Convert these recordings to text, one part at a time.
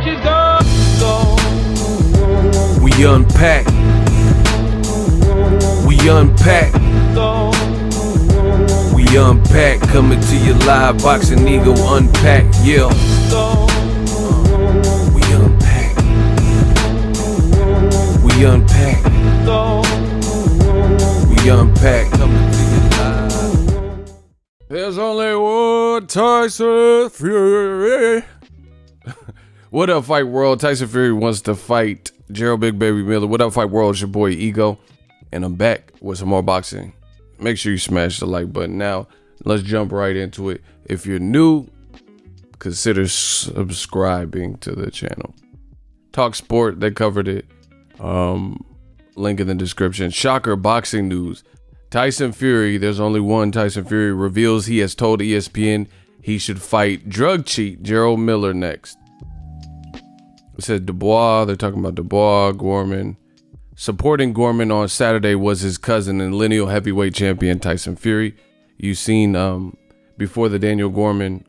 matches go. We unpack. We unpack. We unpack. Coming to you live. Boxing Ego unpack. Yeah. We unpack. We unpack. We unpack. Coming to you live. There's only one Tyson Fury. What up, Fight World? Tyson Fury wants to fight Jarrell Big Baby Miller. What up, Fight World? It's your boy Ego, and I'm back with some more boxing. Make sure you smash the like button. Now, let's jump right into it. If you're new, consider subscribing to the channel. Talk Sport, they covered it. Link in the description. Shocker boxing news. Tyson Fury, there's only one Tyson Fury, reveals he has told ESPN he should fight drug cheat Jarrell Miller next. It said Dubois, they're talking about Dubois, Gorman. Supporting Gorman on Saturday was his cousin and lineal heavyweight champion Tyson Fury. You've seen before the Daniel Gorman,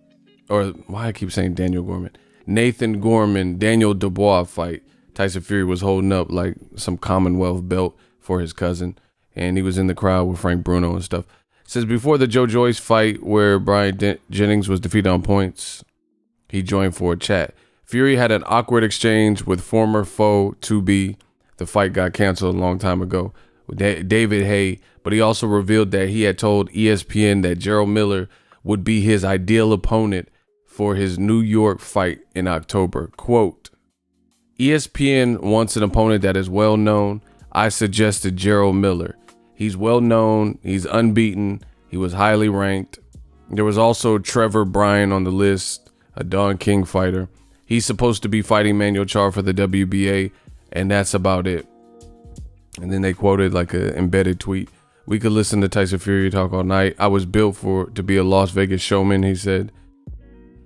or why I keep saying Daniel Gorman, Nathan Gorman, Daniel Dubois fight. Tyson Fury was holding up like some Commonwealth belt for his cousin, and he was in the crowd with Frank Bruno and stuff. It says before the Joe Joyce fight where Brian Jennings was defeated on points, he joined for a chat. Fury had an awkward exchange with former foe 2B. The fight got canceled a long time ago with David Hay, but he also revealed that he had told ESPN that Jarrell Miller would be his ideal opponent for his New York fight in October. Quote, ESPN wants an opponent that is well known. I suggested Jarrell Miller. He's well known. He's unbeaten. He was highly ranked. There was also Trevor Bryan on the list, a Don King fighter. He's supposed to be fighting Manuel Charr for the WBA, and that's about it. And then they quoted like an embedded tweet. We could listen to Tyson Fury talk all night. I was built to be a Las Vegas showman, he said.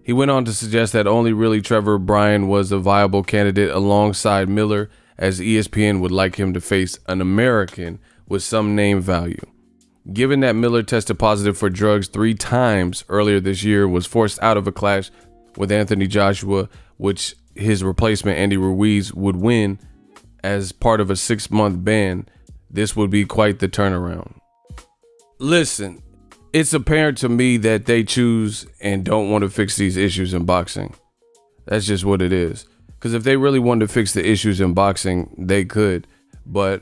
He went on to suggest that only really Trevor Bryan was a viable candidate alongside Miller, as ESPN would like him to face an American with some name value. Given that Miller tested positive for drugs 3 times earlier this year, was forced out of a clash with Anthony Joshua, which his replacement Andy Ruiz would win as part of a 6-month ban, this would be quite the turnaround. Listen, it's apparent to me that they choose and don't want to fix these issues in boxing. That's just what it is. Because if they really wanted to fix the issues in boxing, they could. But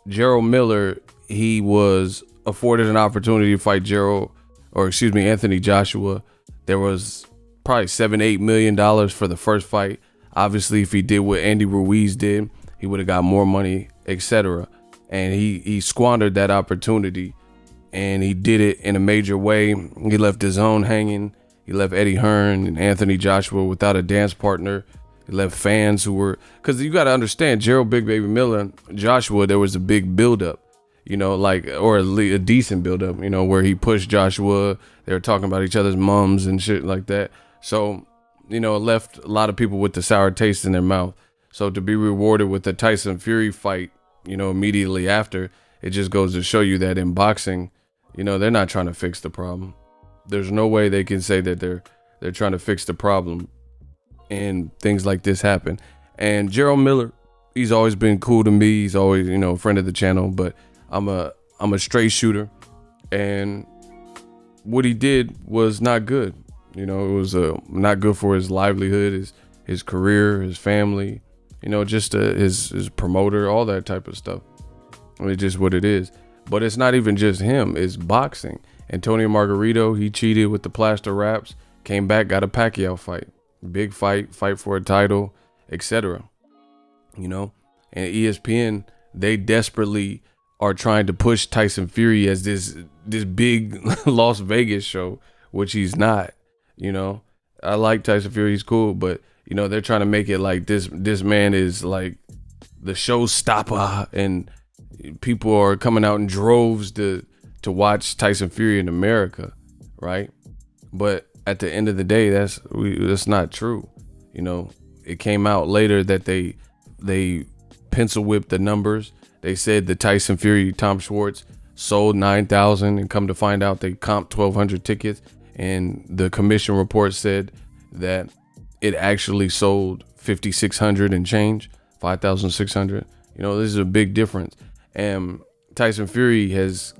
Jarrell Miller, he was afforded an opportunity to fight Anthony Joshua. There was probably $7-8 million for the first fight. Obviously, if he did what Andy Ruiz did, he would have got more money, etc. And he squandered that opportunity, and he did it in a major way. He left his own hanging. He left Eddie Hearn and Anthony Joshua without a dance partner. He left fans who were, because you got to understand, Jarrell Big Baby Miller, Joshua, there was a big buildup, or a decent buildup, where he pushed Joshua. They were talking about each other's mums and shit like that. So, it left a lot of people with the sour taste in their mouth. So to be rewarded with the Tyson Fury fight, immediately after, it just goes to show you that in boxing, they're not trying to fix the problem. There's no way they can say that they're trying to fix the problem and things like this happen. And Jarrell Miller, he's always been cool to me. He's always, a friend of the channel, but I'm a straight shooter, and what he did was not good. It was not good for his livelihood, his career, his family, his promoter, all that type of stuff. It's just what it is. But it's not even just him, it's boxing. Antonio Margarito, he cheated with the plaster wraps, came back, got a Pacquiao fight. Big fight for a title, etc. And ESPN, they desperately are trying to push Tyson Fury as this big Las Vegas show, which he's not. I like Tyson Fury, he's cool, but they're trying to make it like this man is like the showstopper, and people are coming out in droves to watch Tyson Fury in America, right? But at the end of the day, that's not true. It came out later that they pencil whipped the numbers. They said the Tyson Fury Tom Schwartz sold 9,000, and come to find out they comped 1,200 tickets. And the commission report said that it actually sold 5,600 and change, 5,600. You know, this is a big difference. And Tyson Fury has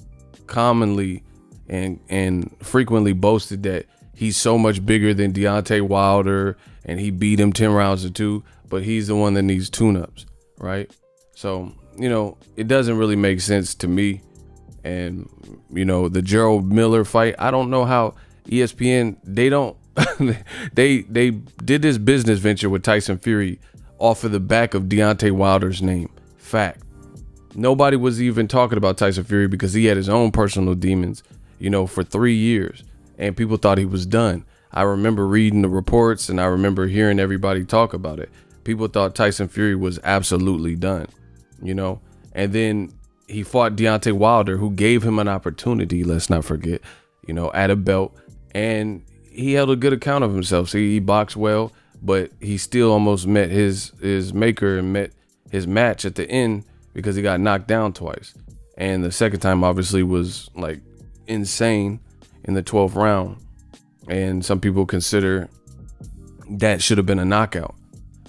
commonly and frequently boasted that he's so much bigger than Deontay Wilder and he beat him 10 rounds to 2, but he's the one that needs tune-ups, right? So, you know, it doesn't really make sense to me. And, you know, the Jarrell Miller fight, I don't know how ESPN, they don't, they did this business venture with Tyson Fury off of the back of Deontay Wilder's name. Fact. Nobody was even talking about Tyson Fury because he had his own personal demons, you know, for 3 years, and people thought he was done. I remember reading the reports and I remember hearing everybody talk about it. People thought Tyson Fury was absolutely done, you know, and then he fought Deontay Wilder, who gave him an opportunity, let's not forget, you know, at a belt, and he held a good account of himself. See, he boxed well, but he still almost met his maker and met his match at the end because he got knocked down twice. And the second time obviously was like insane in the 12th round. And some people consider that should have been a knockout.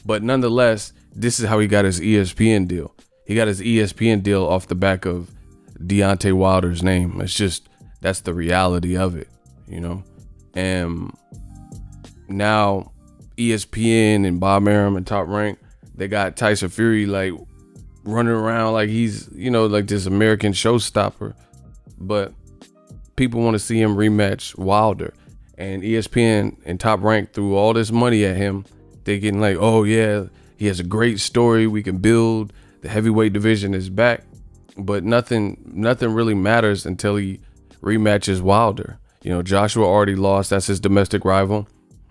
But nonetheless, this is how he got his ESPN deal. He got his ESPN deal off the back of Deontay Wilder's name. It's just, that's the reality of it, you know? And now ESPN and Bob Arum and Top Rank, they got Tyson Fury like running around like he's, you know, like this American showstopper. But people want to see him rematch Wilder. And ESPN and Top Rank threw all this money at him, thinking like, oh yeah, he has a great story we can build. The heavyweight division is back. But nothing really matters until he rematches Wilder. You know, Joshua already lost. That's his domestic rival,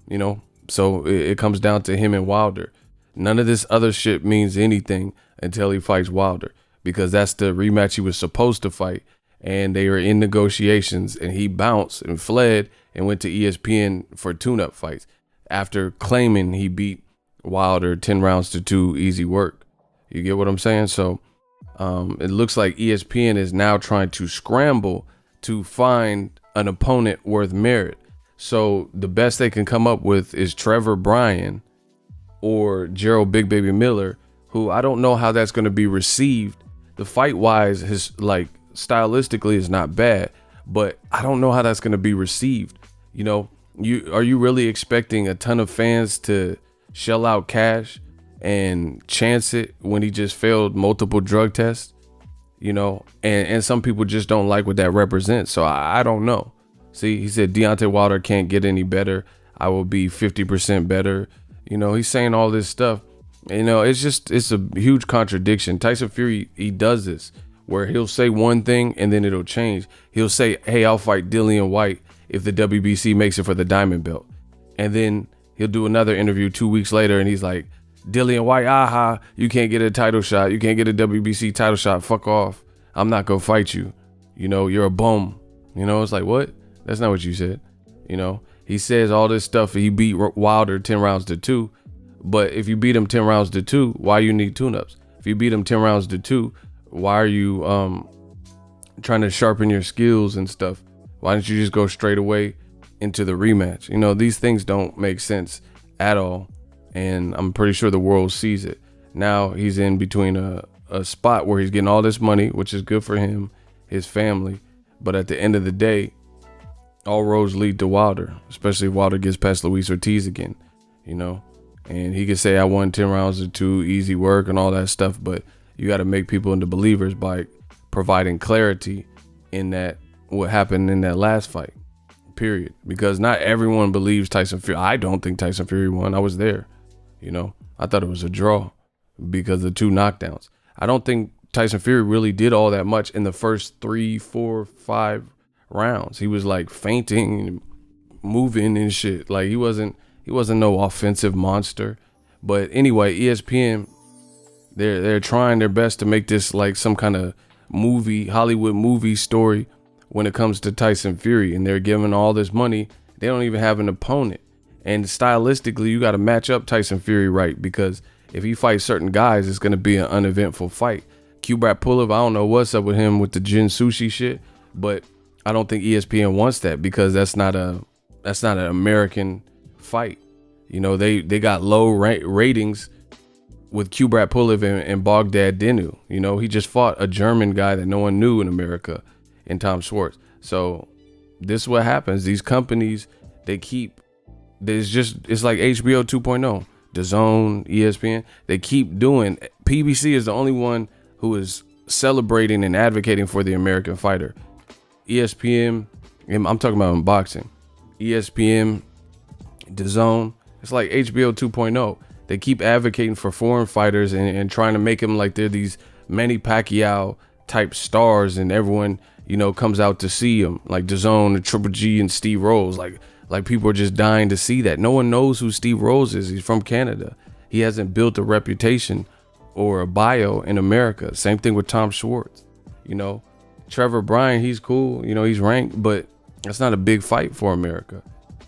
you know, so it comes down to him and Wilder. None of this other shit means anything until he fights Wilder, because that's the rematch he was supposed to fight. And they were in negotiations and he bounced and fled and went to ESPN for tune-up fights after claiming he beat Wilder 10 rounds to 2, easy work. You get what I'm saying? So it looks like ESPN is now trying to scramble to find an opponent worth merit. So the best they can come up with is Trevor Bryan or Jarrell Big Baby Miller, who I don't know how that's going to be received. The fight wise, his like stylistically is not bad, but I don't know how that's going to be received. You know, are you really expecting a ton of fans to shell out cash and chance it when he just failed multiple drug tests? You know, and some people just don't like what that represents. So I don't know. See, he said Deontay Wilder can't get any better. I will be 50% better. You know, he's saying all this stuff. You know, it's a huge contradiction. Tyson Fury, he does this where he'll say one thing and then it'll change. He'll say, hey, I'll fight Dillian White if the WBC makes it for the diamond belt. And then he'll do another interview 2 weeks later and he's like, Dillian White, aha, you can't get a title shot. You can't get a WBC title shot. Fuck off. I'm not going to fight you. You know, you're a bum. You know, it's like, what? That's not what you said. You know, he says all this stuff. He beat Wilder 10 rounds to 2. But if you beat him 10 rounds to 2, why you need tune-ups? If you beat him 10 rounds to 2, why are you trying to sharpen your skills and stuff? Why don't you just go straight away into the rematch? You know, these things don't make sense at all. And I'm pretty sure the world sees it. Now he's in between a spot where he's getting all this money, which is good for him, his family. But at the end of the day, all roads lead to Wilder, especially if Wilder gets past Luis Ortiz again, you know. And he could say, I won 10 rounds to 2, easy work and all that stuff. But you got to make people into believers by providing clarity in that what happened in that last fight, period. Because not everyone believes Tyson Fury. I don't think Tyson Fury won. I was there. You know, I thought it was a draw because of 2 knockdowns. I don't think Tyson Fury really did all that much in the first 3, 4, 5 rounds. He was like fainting and moving and shit. Like he wasn't no offensive monster. But anyway, ESPN, they're trying their best to make this like some kind of movie, Hollywood movie story when it comes to Tyson Fury, and they're giving all this money. They don't even have an opponent. And stylistically, you got to match up Tyson Fury right, because if he fights certain guys, it's going to be an uneventful fight. Kubrat Pulev, I don't know what's up with him with the Jin Sushi shit, but I don't think ESPN wants that because that's not an American fight. You know, they got low ratings with Kubrat Pulev and Bogdad Dinu. You know, he just fought a German guy that no one knew in America, in Tom Schwartz. So this is what happens. These companies, it's like HBO 2.0, DAZN, ESPN. They keep doing. PBC is the only one who is celebrating and advocating for the American fighter. ESPN, I'm talking about in boxing. ESPN, DAZN, it's like HBO 2.0. They keep advocating for foreign fighters and trying to make them like they're these Manny Pacquiao type stars, and everyone, you know, comes out to see them, like DAZN and Triple G and Steve Rose. Like people are just dying to see that. No one knows who Steve Rose is. He's from Canada. He hasn't built a reputation or a bio in America. Same thing with Tom Schwartz. You know, Trevor Bryan, he's cool. You know, he's ranked, but that's not a big fight for America.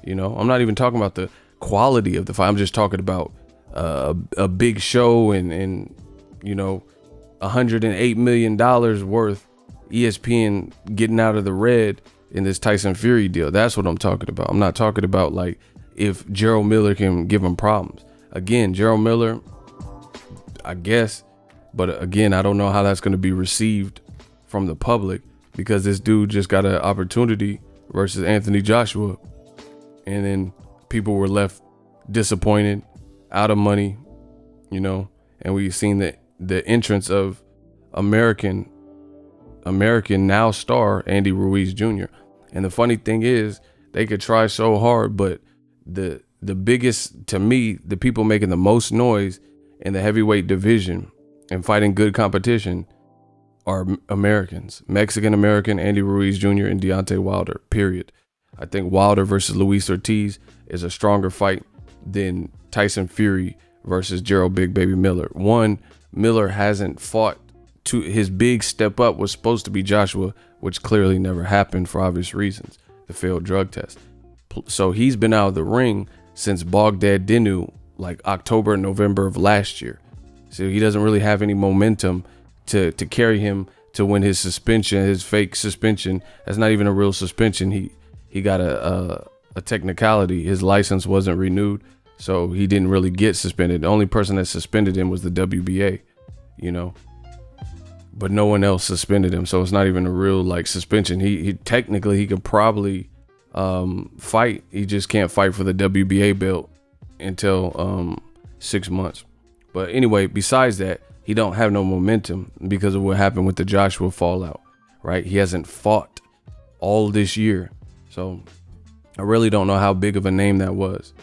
You know, I'm not even talking about the quality of the fight. I'm just talking about a big show and you know, $108 million worth, ESPN getting out of the red in this Tyson Fury deal. That's what I'm talking about. I'm not talking about like if Jarrell Miller can give him problems. Again, Jarrell Miller, I guess, but again, I don't know how that's going to be received from the public, because this dude just got an opportunity versus Anthony Joshua, and then people were left disappointed, out of money, you know, and we've seen the entrance of American now star Andy Ruiz Jr. And the funny thing is, they could try so hard, but the biggest, to me, the people making the most noise in the heavyweight division and fighting good competition are Americans. Mexican-American Andy Ruiz Jr. and Deontay Wilder, period. I think Wilder versus Luis Ortiz is a stronger fight than Tyson Fury versus Jarrell Big Baby Miller. One, Miller hasn't fought. His big step up was supposed to be Joshua, which clearly never happened for obvious reasons, the failed drug test. So he's been out of the ring since Bogdad Dinu, like October, November of last year. So he doesn't really have any momentum to carry him to win his suspension, his fake suspension. That's not even a real suspension. He got a technicality. His license wasn't renewed, so he didn't really get suspended. The only person that suspended him was the WBA, you know, but no one else suspended him. So it's not even a real like suspension. He technically, he could probably fight. He just can't fight for the WBA belt until 6 months. But anyway, besides that, he don't have no momentum because of what happened with the Joshua fallout, right? He hasn't fought all this year. So I really don't know how big of a name that was,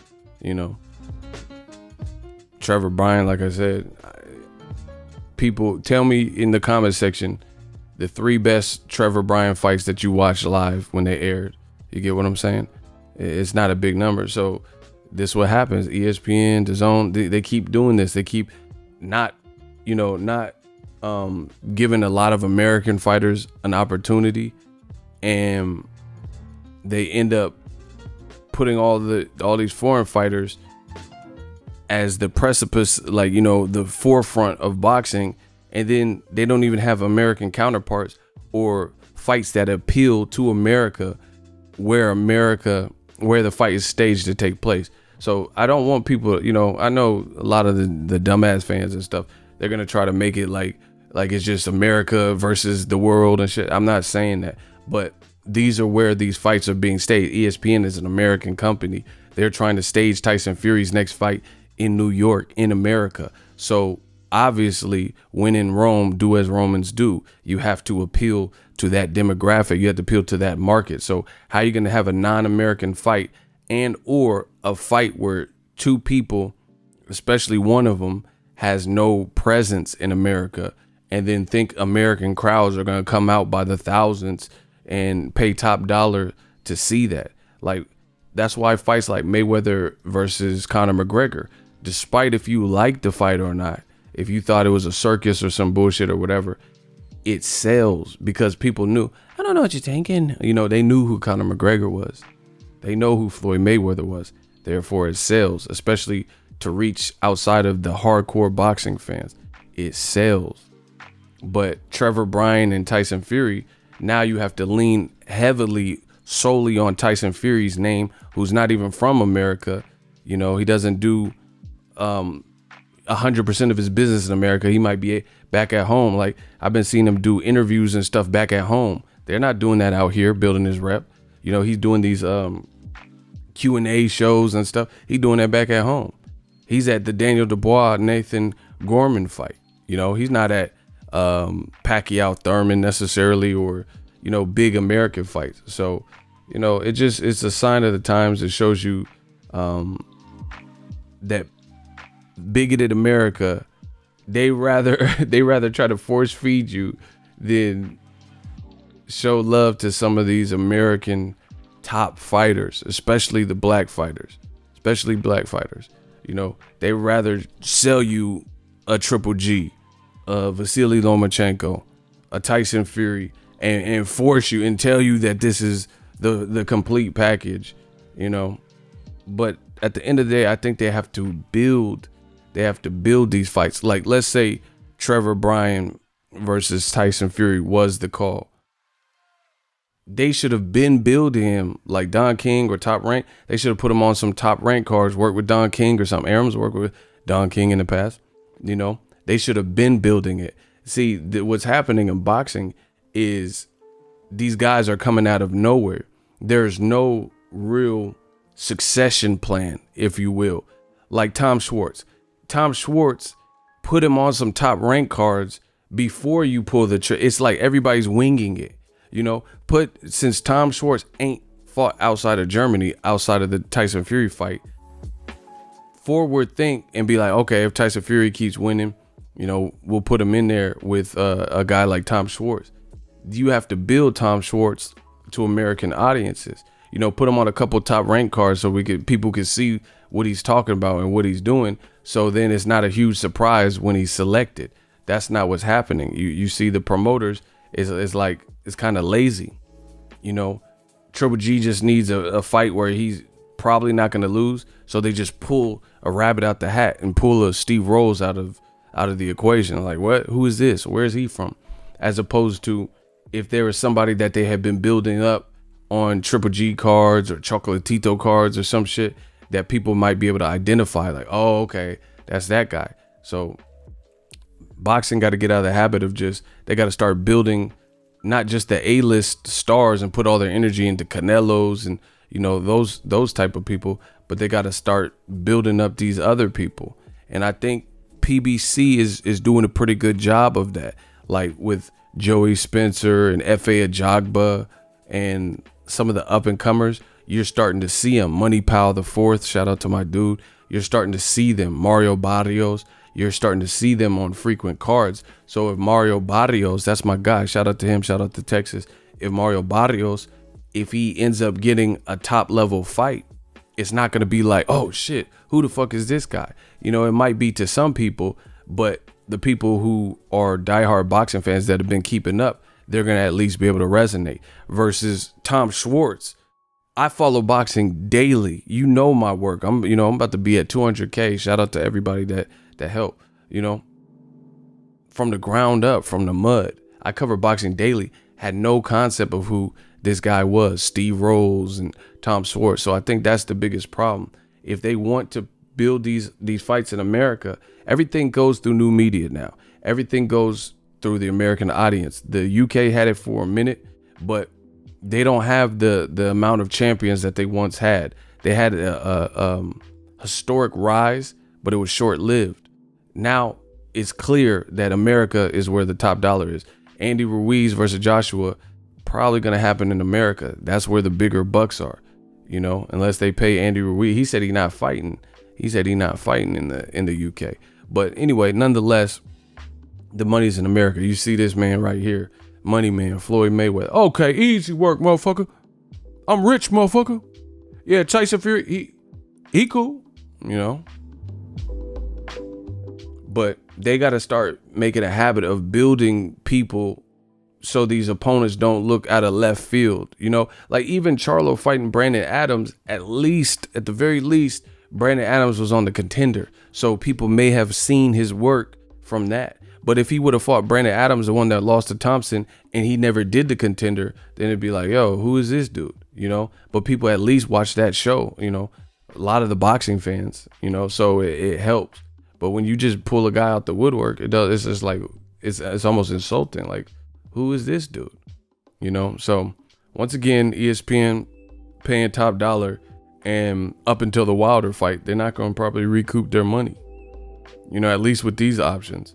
you know. Trevor Bryan, like I said, people tell me in the comment section the 3 best Trevor Bryan fights that you watched live when they aired. You get what I'm saying? It's not a big number. So this is what happens. ESPN, DAZN, they keep doing this. They keep not giving a lot of American fighters an opportunity, and they end up putting all these foreign fighters as the precipice, like, you know, the forefront of boxing, and then they don't even have American counterparts or fights that appeal to America where the fight is staged to take place. So I don't want people, you know, I know a lot of the dumbass fans and stuff, they're gonna try to make it like it's just America versus the world and shit. I'm not saying that, but these are where these fights are being staged. ESPN is an American company. They're trying to stage Tyson Fury's next fight in New York, in America. So obviously, when in Rome, do as Romans do. You have to appeal to that demographic. You have to appeal to that market. So how are you going to have a non-American fight and or a fight where 2 people, especially one of them, has no presence in America, and then think American crowds are going to come out by the thousands and pay top dollar to see that? Like, that's why fights like Mayweather versus Conor McGregor, despite if you liked the fight or not, if you thought it was a circus or some bullshit or whatever, it sells because people knew. I don't know what you're thinking. You know, they knew who Conor McGregor was. They know who Floyd Mayweather was. Therefore, it sells, especially to reach outside of the hardcore boxing fans. It sells. But Trevor Bryan and Tyson Fury, now you have to lean heavily solely on Tyson Fury's name, who's not even from America. You know, he doesn't do 100% of his business in America. He might be back at home. Like, I've been seeing him do interviews and stuff back at home. They're not doing that out here, building his rep. You know, he's doing these Q&A shows and stuff. He's doing that back at home. He's at the Daniel Dubois, Nathan Gorman fight. You know, he's not at Pacquiao Thurman necessarily, or, you know, big American fights. So, you know, it's a sign of the times. It shows you that bigoted America, they rather try to force feed you than show love to some of these American top fighters, especially the black fighters. You know, they rather sell you a Triple G, a Vasily Lomachenko, a Tyson Fury, and force you and tell you that this is the complete package, you know. But at the end of the day, I think they have to build these fights. Like, let's say Trevor Bryan versus Tyson Fury was the call. They should have been building him like Don King or Top Rank. They should have put him on some Top Rank cards, work with Don King or something. Aram's worked with Don King in the past. You know, they should have been building it. See, what's happening in boxing is these guys are coming out of nowhere. There's no real succession plan, if you will. Like Tom Schwartz. Tom Schwartz, put him on some Top Rank cards before you pull the trigger. It's like everybody's winging it. You know, since Tom Schwartz ain't fought outside of Germany, outside of the Tyson Fury fight, forward think and be like, okay, if Tyson Fury keeps winning, you know, we'll put him in there with a guy like Tom Schwartz. You have to build Tom Schwartz to American audiences. You know, put him on a couple Top Rank cards so people can see what he's talking about and what he's doing. So then it's not a huge surprise when he's selected. That's not what's happening. You see the promoters is like, it's kind of lazy. You know, Triple G just needs a fight where he's probably not going to lose. So they just pull a rabbit out the hat and pull a Steve Rolls out of the equation. Like, what? Who is this? Where is he from? As opposed to if there was somebody that they had been building up on Triple G cards or Chocolatito cards or some shit that people might be able to identify. Like, oh, okay, that's that guy. So boxing got to get out of the habit of they got to start building not just the A-list stars and put all their energy into Canelos and, you know, those type of people, but they got to start building up these other people. And I think PBC is doing a pretty good job of that. Like with Joey Spencer and F.A. Ajagba and some of the up and comers, you're starting to see them. Money Pal the Fourth, shout out to my dude. You're starting to see them. Mario Barrios, you're starting to see them on frequent cards. So if Mario Barrios, that's my guy, shout out to him, shout out to Texas. If Mario Barrios, if he ends up getting a top level fight, it's not going to be like, oh shit, who the fuck is this guy? You know, it might be to some people, but the people who are diehard boxing fans that have been keeping up, they're going to at least be able to resonate. Versus Tom Schwartz. I follow boxing daily. You know my work. I'm about to be at 200K. Shout out to everybody that helped, you know, from the ground up, from the mud. I cover boxing daily. Had no concept of who this guy was, Steve Rolls and Tom Schwartz. So I think that's the biggest problem. If they want to build these fights in America, everything goes through new media now. Everything goes through the American audience. The UK had it for a minute, but they don't have the amount of champions that they once had. They had a historic rise, but it was short-lived. Now it's clear that America is where the top dollar is. Andy Ruiz versus Joshua, probably going to happen in America. That's where the bigger bucks are, you know, unless they pay Andy Ruiz. He said he's not fighting. He said he's not fighting in the UK. But anyway, nonetheless, the money's in America. You see this man right here, Money Man, Floyd Mayweather. Okay, easy work, motherfucker. I'm rich, motherfucker. Yeah, Tyson Fury, he cool, you know. But they got to start making a habit of building people so these opponents don't look out of left field. You know, like even Charlo fighting Brandon Adams, at the very least, Brandon Adams was on the Contender. So people may have seen his work from that. But if he would have fought Brandon Adams, the one that lost to Thompson, and he never did the Contender, then it'd be like, yo, who is this dude? You know, but people at least watch that show, you know. a lot of the boxing fans, you know, so it helps. But when you just pull a guy out the woodwork, it's just like, it's almost insulting. Like, who is this dude? You know, so once again, ESPN paying top dollar, and up until the Wilder fight, they're not going to probably recoup their money, you know, at least with these options.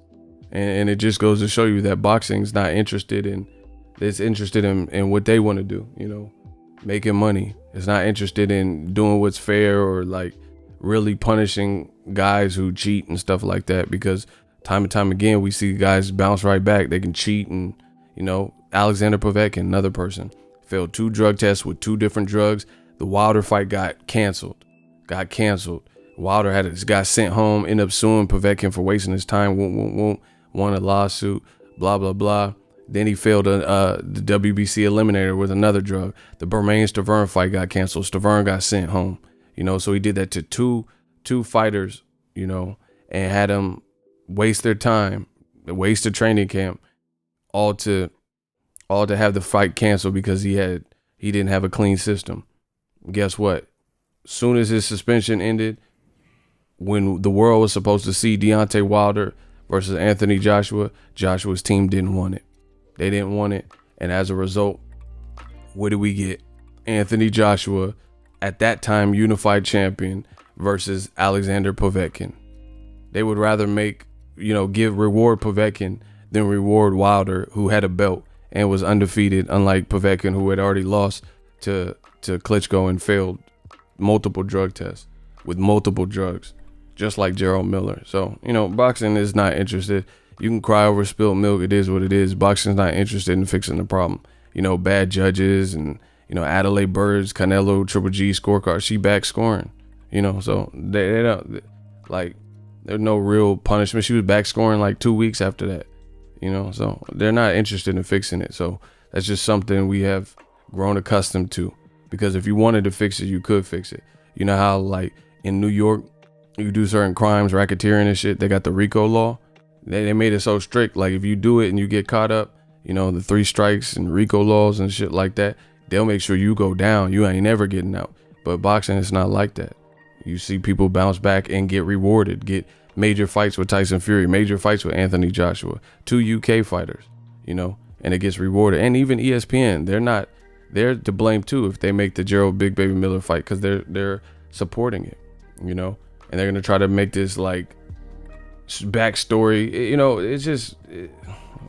And it just goes to show you that boxing's not interested in, it's interested in what they want to do, you know, making money. It's not interested in doing what's fair or like really punishing guys who cheat and stuff like that, because time and time again, we see guys bounce right back. They can cheat. And, you know, Alexander Povetkin, another person, failed 2 drug tests with 2 different drugs. The Wilder fight got canceled. Wilder had this guy sent home, ended up suing Povetkin for wasting his time, won a lawsuit, blah, blah, blah. Then he failed the WBC eliminator with another drug. The Bermain-Stavern fight got canceled. Stavern got sent home. You know, so he did that to two fighters, you know, and had them waste their time, waste the training camp, all to have the fight canceled because he didn't have a clean system. Guess what? Soon as his suspension ended, when the world was supposed to see Deontay Wilder versus Anthony Joshua, Joshua's team didn't want it. They didn't want it. And as a result, what did we get? Anthony Joshua, at that time unified champion, versus Alexander Povetkin. They would rather reward Povetkin than reward Wilder, who had a belt and was undefeated, unlike Povetkin, who had already lost to Klitschko and failed multiple drug tests with multiple drugs, just like Jarrell Miller. So, you know, boxing is not interested. You can cry over spilled milk. It is what it is. Boxing's not interested in fixing the problem. You know, bad judges and, you know, Adelaide Bird's Canelo Triple G scorecard. She back scoring, you know, so they don't, like, there's no real punishment. She was back scoring like 2 weeks after that, you know, so they're not interested in fixing it. So that's just something we have grown accustomed to, because if you wanted to fix it, you could fix it. You know how, like, in New York, you do certain crimes, racketeering and shit, they got the RICO law. They made it so strict, like, if you do it and you get caught up, you know, the 3 strikes and RICO laws and shit like that, they'll make sure you go down. You ain't never getting out. But boxing is not like that. You see people bounce back and get rewarded, get major fights with Tyson Fury, major fights with Anthony Joshua, 2 UK fighters, you know, and it gets rewarded. And even ESPN, they're to blame too if they make the Jarrell Big Baby Miller fight, because they're supporting it, you know, and they're gonna try to make this like backstory, you know. It's just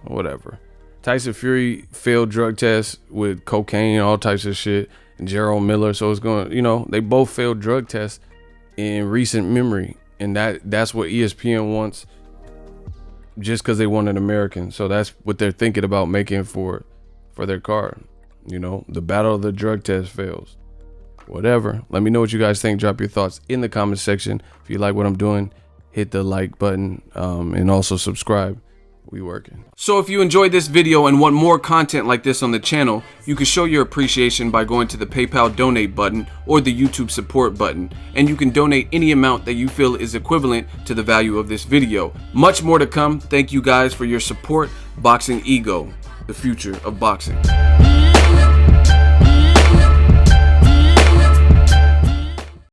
whatever. Tyson Fury failed drug tests with cocaine, all types of shit, and Jarrell Miller. So it's going, you know, they both failed drug tests in recent memory, and that's what ESPN wants, just because they want an American. So that's what they're thinking about making for their card. You know, the battle of the drug test fails. Whatever. Let me know what you guys think. Drop your thoughts in the comment section. If you like what I'm doing, hit the like button, and also subscribe. We working. So if you enjoyed this video and want more content like this on the channel, you can show your appreciation by going to the PayPal donate button or the YouTube support button, and you can donate any amount that you feel is equivalent to the value of this video. Much more to come. Thank you guys for your support. Boxing Ego, the future of boxing.